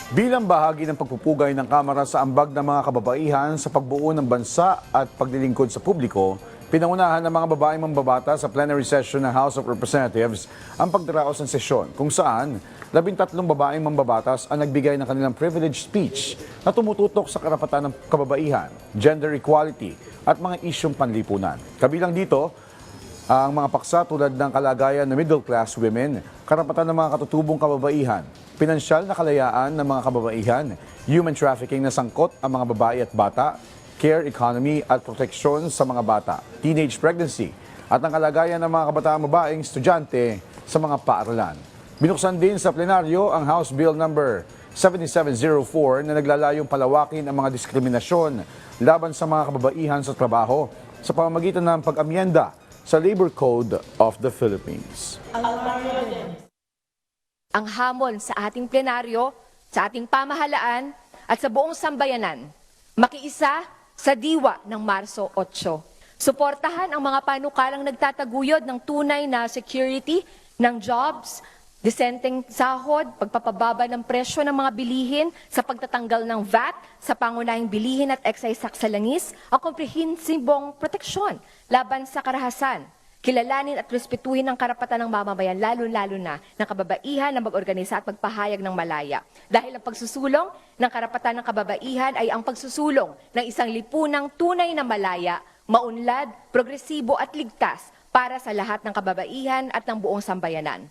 Bilang bahagi ng pagpupugay ng Kamara sa ambag ng mga kababaihan sa pagbuo ng bansa at paglilingkod sa publiko, pinangunahan ng mga babaeng mambabata sa plenary session ng House of Representatives ang pagdaraos ng sesyon kung saan 13 babaeng mambabatas ang nagbigay ng kanilang privilege speech na tumututok sa karapatan ng kababaihan, gender equality at mga isyong panlipunan. Kabilang dito, ang mga paksa tulad ng kalagayan ng middle class women, karapatan ng mga katutubong kababaihan, pinansyal na kalayaan ng mga kababaihan, human trafficking na sangkot ang mga babae at bata, care economy at proteksyon sa mga bata, teenage pregnancy, at ang kalagayan ng mga kabataang babaeng estudyante sa mga paaralan. Binuksan din sa plenaryo ang House Bill number 7704 na naglalayong palawakin ang mga diskriminasyon laban sa mga kababaihan sa trabaho sa pamamagitan ng pag-amyenda sa Labor Code of the Philippines. Ang hamon sa ating plenaryo, sa ating pamahalaan at sa buong sambayanan, makiisa sa diwa ng Marso 8. Suportahan ang mga panukalang nagtataguyod ng tunay na security ng jobs, disenteng sahod, pagpapababa ng presyo ng mga bilihin sa pagtatanggal ng VAT sa pangunahing bilihin at excise tax sa langis, ang komprehensibong proteksyon laban sa karahasan. Kilalanin at respetuhin ang karapatan ng mamamayan, lalo-lalo na ng kababaihan na mag-organisa at magpahayag ng malaya. Dahil ang pagsusulong ng karapatan ng kababaihan ay ang pagsusulong ng isang lipunang tunay na malaya, maunlad, progresibo at ligtas para sa lahat ng kababaihan at ng buong sambayanan.